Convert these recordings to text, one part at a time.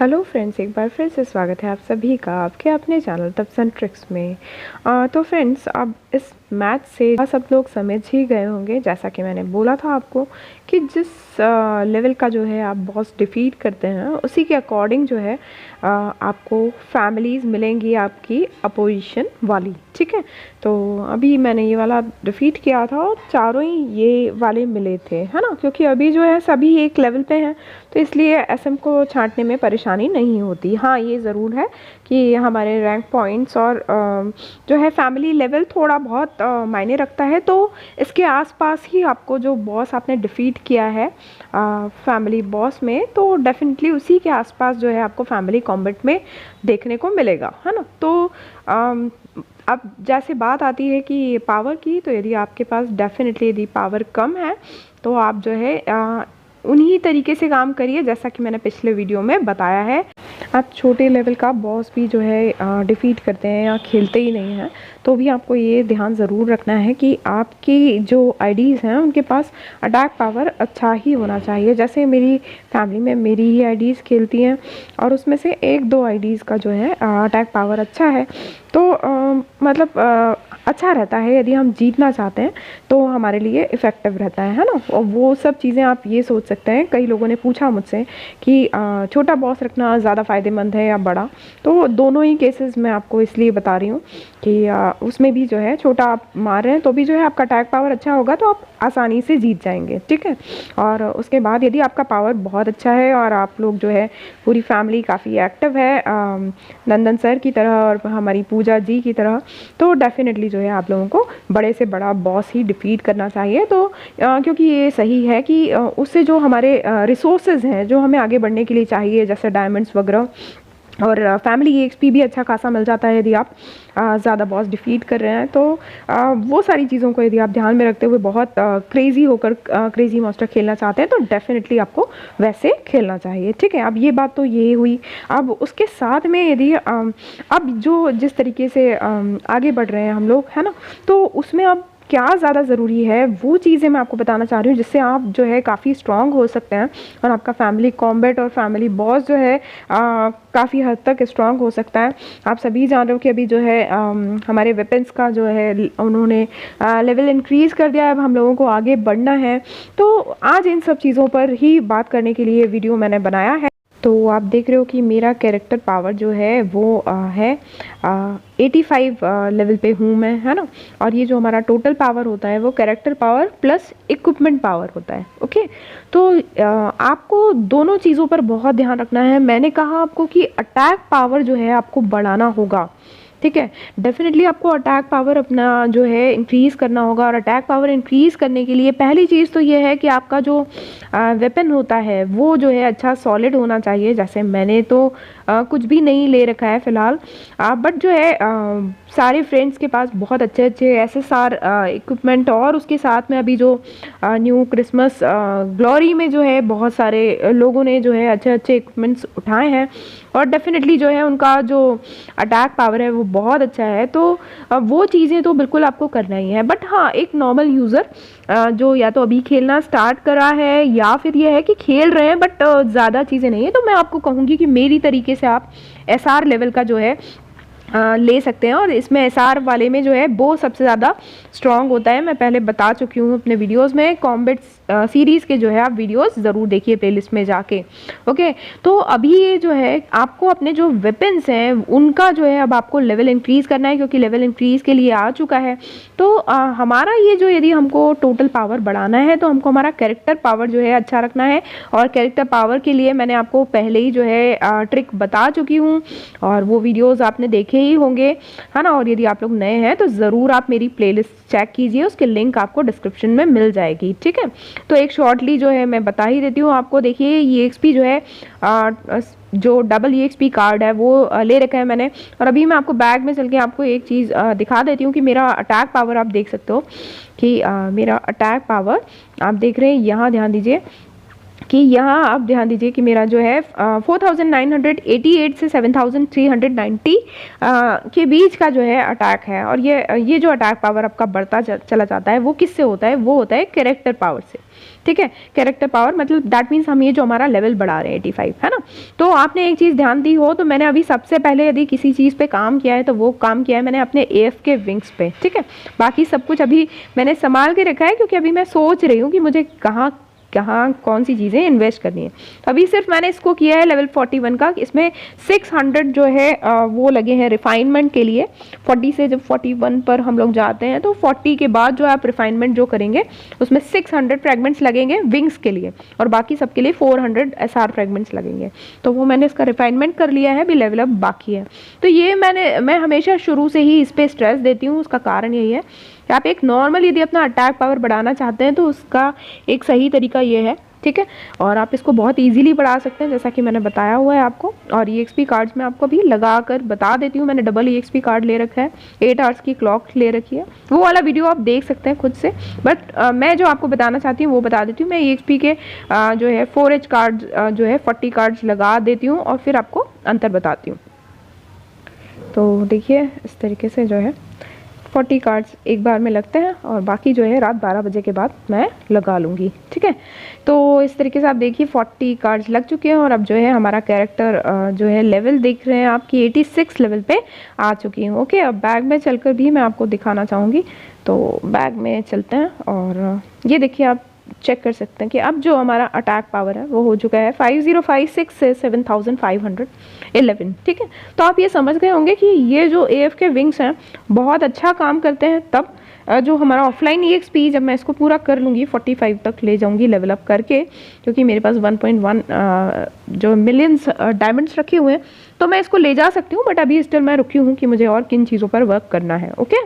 Hello friends, एक बार फिर से स्वागत है आप सभी का आपके अपने चैनल टिप्स एंड ट्रिक्स में। तो फ्रेंड्स, अब इस मैथ से सब लोग समझ ही गए होंगे, जैसा कि मैंने बोला था आपको कि जिस लेवल का जो है आप बॉस डिफीट करते हैं उसी के अकॉर्डिंग जो है आपको फैमिलीज़ मिलेंगी आपकी अपोजिशन वाली। ठीक है, तो अभी मैंने ये वाला डिफीट किया था और चारों ही ये वाले मिले थे, है ना, क्योंकि अभी जो है सभी एक लेवल पे हैं, तो इसलिए एसएम को छांटने में परेशानी नहीं होती। हाँ, ये ज़रूर है कि हमारे रैंक पॉइंट्स और जो है फैमिली लेवल थोड़ा बहुत मायने रखता है, तो इसके आसपास ही आपको जो बॉस आपने डिफीट किया है फैमिली बॉस में, तो डेफिनेटली उसी के आसपास जो है आपको फैमिली कॉम्बैट में देखने को मिलेगा, है ना। तो अब जैसे बात आती है कि पावर की, तो यदि आपके पास डेफिनेटली यदि पावर कम है तो आप जो है उन्हीं तरीके से काम करिए जैसा कि मैंने पिछले वीडियो में बताया है। आप छोटे लेवल का बॉस भी जो है डिफ़ीट करते हैं या खेलते ही नहीं हैं, तो भी आपको ये ध्यान ज़रूर रखना है कि आपकी जो आईडीज़ हैं उनके पास अटैक पावर अच्छा ही होना चाहिए। जैसे मेरी फैमिली में मेरी ही आईडीज़ खेलती हैं और उसमें से एक दो आईडीज़ का जो है अटैक पावर अच्छा है, तो मतलब अच्छा रहता है। यदि हम जीतना चाहते हैं तो हमारे लिए इफ़ेक्टिव रहता है ना। और वो सब चीज़ें आप ये सोच सकते हैं, कई लोगों ने पूछा मुझसे कि छोटा बॉस रखना ज़्यादा फ़ायदेमंद है या बड़ा, तो दोनों ही केसेस मैं आपको इसलिए बता रही हूँ कि उसमें भी जो है छोटा आप मार रहे हैं तो भी जो है आपका अटैक पावर अच्छा होगा, तो आप आसानी से जीत जाएंगे। ठीक है, और उसके बाद यदि आपका पावर बहुत अच्छा है और आप लोग जो है पूरी फैमिली काफ़ी एक्टिव है नंदन सर की तरह और हमारी पूजा जी की तरह, तो डेफिनेटली जो है आप लोगों को बड़े से बड़ा बॉस ही डिफीट करना चाहिए। तो क्योंकि ये सही है कि उससे जो हमारे रिसोर्सेज हैं जो हमें आगे बढ़ने के लिए चाहिए, जैसे डायमंड्स वगैरह और फैमिली एक्सपी भी अच्छा खासा मिल जाता है यदि आप ज़्यादा बॉस डिफीट कर रहे हैं, तो वो सारी चीज़ों को यदि आप ध्यान में रखते हुए बहुत क्रेज़ी होकर क्रेज़ी मास्टर खेलना चाहते हैं तो डेफिनेटली आपको वैसे खेलना चाहिए। ठीक है, अब ये बात तो ये हुई। अब उसके साथ में यदि अब जो जिस तरीके से आगे बढ़ रहे हैं हम लोग, है ना, तो उसमें अब क्या ज़्यादा ज़रूरी है वो चीज़ें मैं आपको बताना चाह रही हूँ, जिससे आप जो है काफ़ी स्ट्रांग हो सकते हैं और आपका फैमिली कॉम्बैट और फैमिली बॉस जो है काफ़ी हद तक स्ट्रांग हो सकता है। आप सभी जान रहे हो कि अभी जो है हमारे वेपन्स का जो है उन्होंने लेवल इंक्रीज़ कर दिया है। अब हम लोगों को आगे बढ़ना है, तो आज इन सब चीज़ों पर ही बात करने के लिए वीडियो मैंने बनाया है। तो आप देख रहे हो कि मेरा कैरेक्टर पावर जो है वो है 85 लेवल पे हूँ मैं, है ना। और ये जो हमारा टोटल पावर होता है वो character power plus equipment power होता है। ओके, तो आपको दोनों चीज़ों पर बहुत ध्यान रखना है। मैंने कहा आपको कि अटैक पावर जो है आपको बढ़ाना होगा। ठीक है, डेफिनेटली आपको अटैक पावर अपना जो है इंक्रीज़ करना होगा, और अटैक पावर इंक्रीज़ करने के लिए पहली चीज़ तो ये है कि आपका जो वेपन होता है वो जो है अच्छा सॉलिड होना चाहिए। जैसे मैंने तो कुछ भी नहीं ले रखा है फ़िलहाल, बट जो है सारे फ्रेंड्स के पास बहुत अच्छे अच्छे एसएसआर इक्विपमेंट, और उसके साथ में अभी जो न्यू क्रिसमस ग्लोरी में जो है बहुत सारे लोगों ने जो है अच्छे अच्छे इक्विपमेंट्स उठाए हैं और डेफिनेटली जो है उनका जो अटैक पावर है वो बहुत अच्छा है। तो वो चीज़ें तो बिल्कुल आपको करना ही है। बट हाँ, एक नॉर्मल यूज़र जो या तो अभी खेलना स्टार्ट करा है या फिर ये है कि खेल रहे हैं बट ज़्यादा चीज़ें नहीं है, तो मैं आपको कहूँगी कि मेरी तरीके से आप एसआर लेवल का जो है ले सकते हैं। और इसमें एसआर वाले में जो है वो सबसे ज़्यादा स्ट्रॉन्ग होता है। मैं पहले बता चुकी हूँ अपने वीडियोस में। कॉम्बैट सीरीज़ के जो है आप वीडियोस ज़रूर देखिए प्लेलिस्ट में जाके। ओके, तो अभी ये जो है आपको अपने जो वेपन्स हैं उनका जो है अब आपको लेवल इंक्रीज़ करना है, क्योंकि लेवल इंक्रीज़ के लिए आ चुका है। तो हमारा ये जो यदि हमको टोटल पावर बढ़ाना है तो हमको हमारा कैरेक्टर पावर जो है अच्छा रखना है। और कैरेक्टर पावर के लिए मैंने आपको पहले ही जो है ट्रिक बता चुकी हूँ और वो वीडियोज़ आपने देखे ही होंगे, है ना। और यदि आप लोग नए हैं तो ज़रूर आप मेरी प्लेलिस्ट चेक कीजिए, उसके लिंक आपको डिस्क्रिप्शन में मिल जाएगी। ठीक है, तो एक शॉर्टली जो है मैं बता ही देती हूँ आपको। देखिए, ये एक्सपी जो है जो डबल EXP कार्ड है वो ले रखा है मैंने। और अभी मैं आपको बैग में चल के आपको एक चीज़ दिखा देती हूँ कि मेरा अटैक पावर आप देख सकते हो कि मेरा अटैक पावर आप देख रहे हैं यहाँ, ध्यान दीजिए कि यहाँ आप ध्यान दीजिए कि मेरा जो है 4988 से 7390 के बीच का जो है अटैक है। और ये जो अटैक पावर आपका बढ़ता चला जाता है वो किससे होता है, वो होता है कैरेक्टर पावर से। ठीक है, कैरेक्टर पावर मतलब दैट मीन्स हम ये जो हमारा लेवल बढ़ा रहे हैं 85, है ना। तो आपने एक चीज़ ध्यान दी हो तो मैंने अभी सबसे पहले यदि किसी चीज़ पे काम किया है तो वो काम किया है मैंने अपने AF के विंग्स पे। ठीक है, बाकी सब कुछ अभी मैंने संभाल के रखा है क्योंकि अभी मैं सोच रही हूँ कि मुझे कहाँ कौन सी चीज़ें इन्वेस्ट करनी है। तो अभी सिर्फ मैंने इसको किया है लेवल 41 का। इसमें 600 जो है वो लगे हैं रिफाइनमेंट के लिए। 40 से जब 41 पर हम लोग जाते हैं तो 40 के बाद जो आप रिफाइनमेंट जो करेंगे उसमें 600 फ्रेगमेंट्स लगेंगे विंग्स के लिए और बाकी सबके लिए 400 SR फ्रेगमेंट्स लगेंगे। तो वो मैंने इसका रिफाइनमेंट कर लिया है, अभी लेवल अप बाकी है। तो ये मैं हमेशा शुरू से ही इस पर स्ट्रेस देती हूँ। उसका कारण यही है कि आप एक नॉर्मल यदि अपना अटैक पावर बढ़ाना चाहते हैं तो उसका एक सही तरीका ये है। ठीक है, और आप इसको बहुत इजीली बढ़ा सकते हैं जैसा कि मैंने बताया हुआ है आपको। और EXP कार्ड्स में आपको भी लगा कर बता देती हूँ। मैंने डबल EXP कार्ड ले रखा है, 8 आवर्स की क्लॉक ले रखी है। वो वाला वीडियो आप देख सकते हैं खुद से, बट मैं जो आपको बताना चाहती हूँ वो बता देती हूँ। मैं EXP के जो है 4H कार्ड जो है 40 कार्ड्स लगा देती हूँ और फिर आपको अंतर बताती हूँ। तो देखिए इस तरीके से जो है 40 कार्ड्स एक बार में लगते हैं और बाकी जो है रात 12 बजे के बाद मैं लगा लूँगी। ठीक है, तो इस तरीके से आप देखिए 40 कार्ड्स लग चुके हैं और अब जो है हमारा कैरेक्टर जो है लेवल देख रहे हैं आपकी 86 लेवल पे आ चुकी हूँ। ओके, अब बैग में चलकर भी मैं आपको दिखाना चाहूँगी। तो बैग में चलते हैं और ये देखिए आप चेक कर सकते हैं कि अब जो हमारा अटैक पावर है वो हो चुका है 5056 से 7511। ठीक है, तो आप ये समझ गए होंगे कि ये जो AF के विंग्स हैं बहुत अच्छा काम करते हैं। तब जो हमारा ऑफलाइन EXP जब मैं इसको पूरा कर लूँगी 45 तक ले जाऊँगी लेवल अप करके, क्योंकि मेरे पास 1.1 जो मिलियंस डायमंड्स रखे हुए हैं तो मैं इसको ले जा सकती हूँ। बट अभी स्टिल मैं रुकी हूँ कि मुझे और किन चीज़ों पर वर्क करना है। ओके,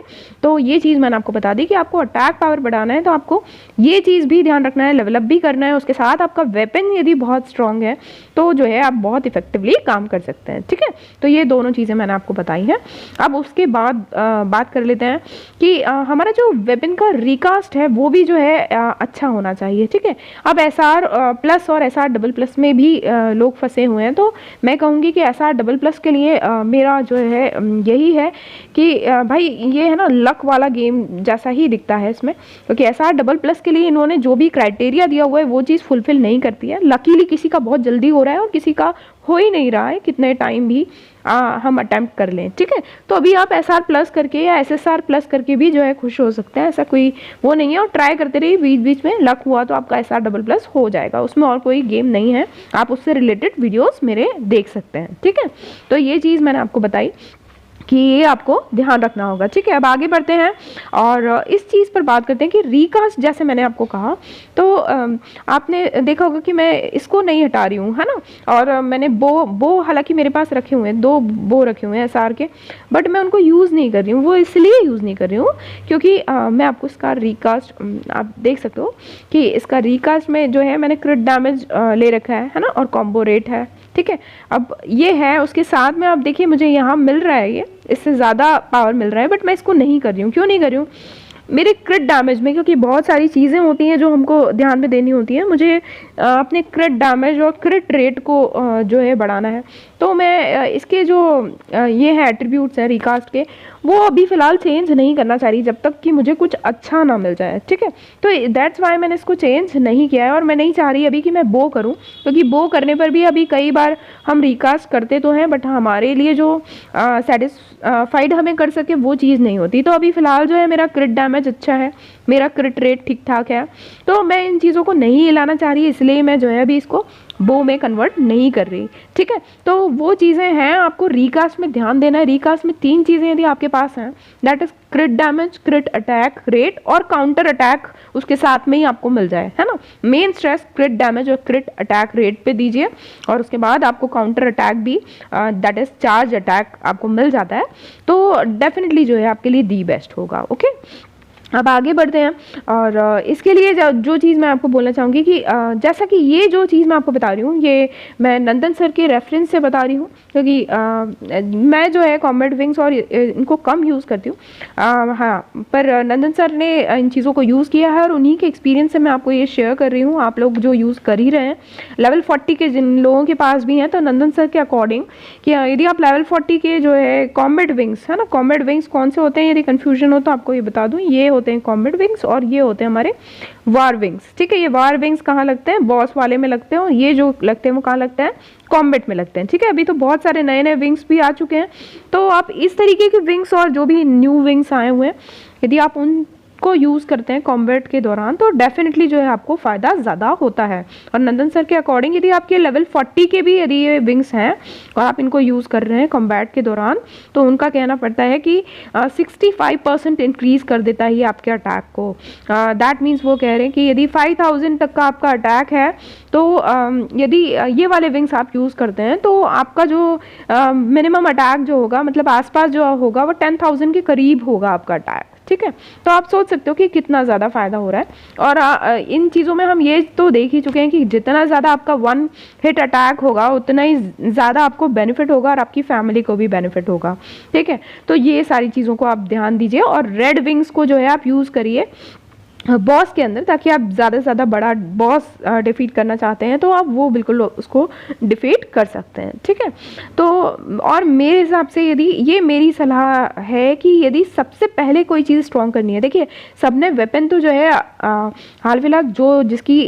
तो ये चीज़ मैंने आपको बता दी कि आपको अटैक पावर बढ़ाना है तो आपको ये चीज़ भी ध्यान रखना है, लेवल अप भी करना है। उसके साथ आपका वेपन यदि बहुत स्ट्रॉन्ग है तो जो है आप बहुत इफेक्टिवली काम कर सकते हैं। ठीक है, तो ये दोनों चीज़ें मैंने आपको बताई हैं। अब उसके बाद बात कर लेते हैं कि हमारा जो वेपन का रिकास्ट है वो भी जो है अच्छा होना चाहिए। ठीक है, अब SR प्लस और SR डबल प्लस में भी लोग फंसे हुए हैं। तो मैं कहूँगी कि SR डबल प्लस के लिए मेरा जो है यही है कि भाई ये है ना लक वाला गेम जैसा ही दिखता है इसमें, क्योंकि SR डबल प्लस के लिए इन्होंने जो भी क्राइटेरिया दिया हुआ है वो चीज़ फुलफिल नहीं करती है। लकीली किसी का बहुत जल्दी हो रहा है और किसी का हो ही नहीं रहा है, कितने टाइम भी हम अटेम्प्ट कर लें। ठीक है, तो अभी आप SR प्लस करके या SSR प्लस करके भी जो है खुश हो सकते हैं, ऐसा कोई वो नहीं है। और ट्राई करते रहिए, बीच बीच में लक हुआ तो आपका SR डबल प्लस हो जाएगा, उसमें और कोई गेम नहीं है। आप उससे रिलेटेड वीडियोस मेरे देख सकते हैं। ठीक है, तो ये चीज़ मैंने आपको बताई कि ये आपको ध्यान रखना होगा। ठीक है, अब आगे बढ़ते हैं और इस चीज़ पर बात करते हैं कि रिकास्ट जैसे मैंने आपको कहा तो आपने देखा होगा कि मैं इसको नहीं हटा रही हूँ, है ना। और मैंने बो हालांकि मेरे पास रखे हुए हैं, 2 बो रखे हुए हैं SR के, बट मैं उनको यूज़ नहीं कर रही हूँ। वो इसलिए यूज़ नहीं कर रही हूँ क्योंकि मैं आपको इसका रिकास्ट आप देख सकते हो कि इसका रिकास्ट में जो है मैंने क्रिट डैमेज ले रखा है ना, और कॉम्बो रेट है। ठीक है, अब ये है, उसके साथ में आप देखिए मुझे यहाँ मिल रहा है, ये इससे ज़्यादा पावर मिल रहा है, बट मैं इसको नहीं कर रही हूँ। क्यों नहीं कर रही हूँ? मेरे क्रिट डैमेज में, क्योंकि बहुत सारी चीज़ें होती हैं जो हमको ध्यान में देनी होती है। मुझे अपने क्रिट डैमेज और क्रिट रेट को जो है बढ़ाना है। तो मैं इसके जो ये हैं एट्रीब्यूट्स हैं रिकास्ट के, वो अभी फ़िलहाल चेंज नहीं करना चाह रही जब तक कि मुझे कुछ अच्छा ना मिल जाए। ठीक है, तो दैट्स वाई मैंने इसको चेंज नहीं किया है। और मैं नहीं चाह रही अभी कि मैं बो करूं, क्योंकि बो करने पर भी अभी कई बार हम रिकास्ट करते तो हैं, बट हमारे लिए जो सेटिस्फाइड हमें कर सके वो चीज़ नहीं होती। तो अभी फ़िलहाल जो है मेरा क्रिट डैमेज अच्छा है, मेरा क्रिट रेट ठीक ठाक है, तो मैं इन चीज़ों को नहीं हिलाना चाह रही, इसलिए मैं जो है अभी इसको बो में कन्वर्ट नहीं कर रही। ठीक है, तो वो चीज़ें हैं, आपको रिकास्ट में ध्यान देना है। रिकास्ट में 3 चीज़ें यदि आपके पास हैं, that is क्रिट damage, क्रिट attack rate और काउंटर अटैक उसके साथ में ही आपको मिल जाए, है ना। मेन स्ट्रेस क्रिट डैमेज और क्रिट अटैक रेट पे दीजिए, और उसके बाद आपको काउंटर अटैक भी दैट इज चार्ज अटैक आपको मिल जाता है, तो डेफिनेटली जो है आपके लिए दी बेस्ट होगा। ओके, अब आगे बढ़ते हैं। और इसके लिए जो चीज़ मैं आपको बोलना चाहूँगी कि जैसा कि ये जो चीज़ मैं आपको बता रही हूँ, ये मैं नंदन सर के रेफरेंस से बता रही हूँ, क्योंकि मैं जो है कॉम्बैट विंग्स और इनको कम यूज़ करती हूँ। हाँ, पर नंदन सर ने इन चीज़ों को यूज़ किया है और उन्हीं के एक्सपीरियंस से मैं आपको ये शेयर कर रही हूँ। आप लोग जो यूज़ कर ही रहे हैं, लेवल 40 के जिन लोगों के पास भी हैं, तो नंदन सर के अकॉर्डिंग कि यदि आप लेवल 40 के जो है कॉम्बैट विंग्स है ना, कॉम्बैट विंग्स कौन से होते हैं, यदि कन्फ्यूजन हो तो आपको ये बता दूँ, ये होते हैं कॉम्बैट विंग्स और ये होते हैं हमारे वार विंग्स। ठीक है, ये वार विंग्स कहाँ लगते हैं, बॉस वाले में लगते हैं, और ये जो लगते हैं वो कहाँ लगते हैं, कॉम्बैट में लगते हैं। ठीक है, अभी तो बहुत सारे नए नए विंग्स भी आ चुके हैं, तो आप इस तरीके के विंग्स और जो भी न्यू विंग्स आए हुए हैं, यदि आप उनको यूज़ करते हैं कॉम्बैट के दौरान, तो डेफिनेटली जो है आपको फ़ायदा ज़्यादा होता है। और नंदन सर के अकॉर्डिंग यदि आपके लेवल 40 के भी यदि ये विंग्स हैं और आप इनको यूज़ कर रहे हैं कॉम्बैट के दौरान, तो उनका कहना पड़ता है कि 65% इंक्रीज़ कर देता है ये आपके अटैक को। दैट मीन्स वो कह रहे हैं कि यदि 5000 तक का आपका अटैक है, तो यदि ये वाले विंग्स आप यूज़ करते हैं, तो आपका जो मिनिमम अटैक जो होगा, मतलब आसपास जो होगा, वो 10,000 के करीब होगा आपका अटैक। ठीक है, तो आप सोच सकते हो कि कितना ज़्यादा फ़ायदा हो रहा है। और इन चीज़ों में हम ये तो देख ही चुके हैं कि जितना ज़्यादा आपका वन हिट अटैक होगा, उतना ही ज़्यादा आपको बेनिफिट होगा और आपकी फैमिली को भी बेनिफिट होगा। ठीक है, तो ये सारी चीज़ों को आप ध्यान दीजिए, और रेड विंग्स को जो है आप यूज़ करिए बॉस के अंदर, ताकि आप ज़्यादा से ज़्यादा बड़ा बॉस डिफीट करना चाहते हैं, तो आप वो बिल्कुल उसको डिफीट कर सकते हैं। ठीक है, तो और मेरे हिसाब से यदि ये मेरी सलाह है कि यदि सबसे पहले कोई चीज़ स्ट्रॉन्ग करनी है, देखिए सबने वेपन तो जो है हाल फिलहाल जो जिसकी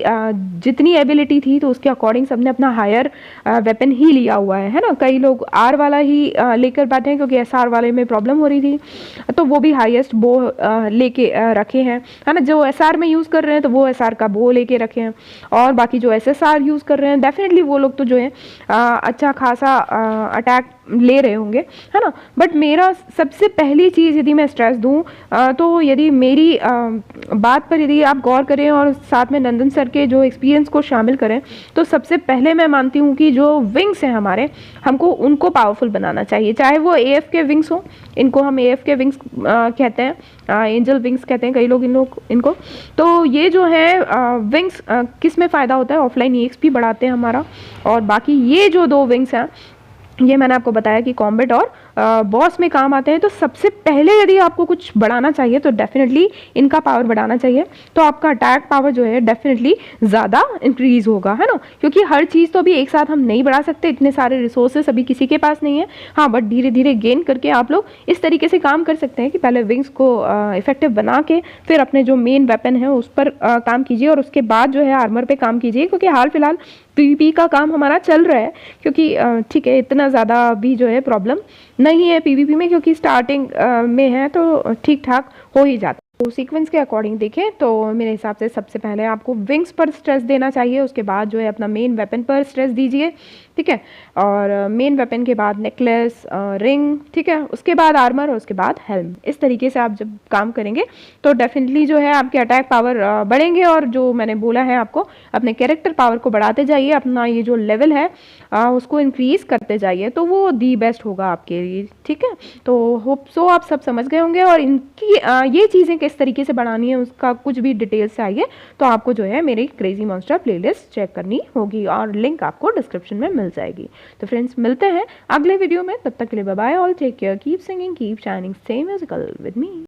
जितनी एबिलिटी थी, तो उसके अकॉर्डिंग सबने अपना हायर वेपन ही लिया हुआ है ना। कई लोग आर वाला ही लेकर बैठे हैं, क्योंकि एस आर वाले में प्रॉब्लम हो रही थी, तो वो भी हाईएस्ट बो लेके रखे हैं, है ना। जो एसआर में यूज़ कर रहे हैं, तो वो एसआर का बो लेके रखे हैं, और बाकी जो एसएसआर यूज़ कर रहे हैं, डेफिनेटली वो लोग तो जो है अच्छा खासा अटैक ले रहे होंगे, है ना। बट मेरा सबसे पहली चीज़ यदि मैं स्ट्रेस दूं, तो यदि मेरी बात पर यदि आप गौर करें और साथ में नंदन सर के जो एक्सपीरियंस को शामिल करें, तो सबसे पहले मैं मानती हूँ कि जो विंग्स हैं हमारे, हमको उनको पावरफुल बनाना चाहिए। चाहे वो एएफ के विंग्स हो, इनको हम एएफ के विंग्स कहते हैं, एंजल विंग्स कहते हैं कई लोग इनको। तो ये जो है विंग्स किस में फ़ायदा होता है, ऑफलाइन ईएक्सपी बढ़ाते हैं हमारा, और बाकी ये जो दो विंग्स हैं, ये मैंने आपको बताया कि कॉम्बैट और बॉस में काम आते हैं। तो सबसे पहले यदि आपको कुछ बढ़ाना चाहिए, तो डेफिनेटली इनका पावर बढ़ाना चाहिए, तो आपका अटैक पावर जो है डेफिनेटली ज़्यादा इंक्रीज होगा, है ना। क्योंकि हर चीज़ तो अभी एक साथ हम नहीं बढ़ा सकते, इतने सारे रिसोर्सेस अभी किसी के पास नहीं है। हाँ, बट धीरे धीरे गेन करके आप लोग इस तरीके से काम कर सकते हैं कि पहले विंग्स को इफेक्टिव बना के फिर अपने जो मेन वेपन है उस पर काम कीजिए, और उसके बाद जो है आर्मर पे काम कीजिए, क्योंकि हाल फिलहाल पीवीपी का काम हमारा चल रहा है। क्योंकि ठीक है, इतना ज़्यादा भी जो है प्रॉब्लम नहीं है पीवीपी में, क्योंकि स्टार्टिंग में है, तो ठीक ठाक हो ही जाता है। तो सीक्वेंस के अकॉर्डिंग देखें तो मेरे हिसाब से सबसे पहले आपको विंग्स पर स्ट्रेस देना चाहिए, उसके बाद जो है अपना मेन वेपन पर स्ट्रेस दीजिए। ठीक है, और मेन वेपन के बाद नेकलेस, रिंग, ठीक है, उसके बाद आर्मर, और उसके बाद हेल्म। इस तरीके से आप जब काम करेंगे तो डेफिनेटली जो है आपके अटैक पावर बढ़ेंगे, और जो मैंने बोला है आपको, अपने कैरेक्टर पावर को बढ़ाते जाइए, अपना ये जो लेवल है उसको इंक्रीज करते जाइए, तो वो दी बेस्ट होगा आपके लिए। ठीक है, तो होप सो आप सब समझ गए होंगे, और इनकी ये चीज़ें किस तरीके से बढ़ानी है उसका कुछ भी डिटेल्स चाहिए तो आपको जो है मेरी क्रेजी मॉन्स्टर प्लेलिस्ट चेक करनी होगी, और लिंक आपको डिस्क्रिप्शन में मिल जाएगी। तो फ्रेंड्स, मिलते हैं अगले वीडियो में, तब तक के लिए bye bye, all take care, keep singing, keep shining, stay musical with me.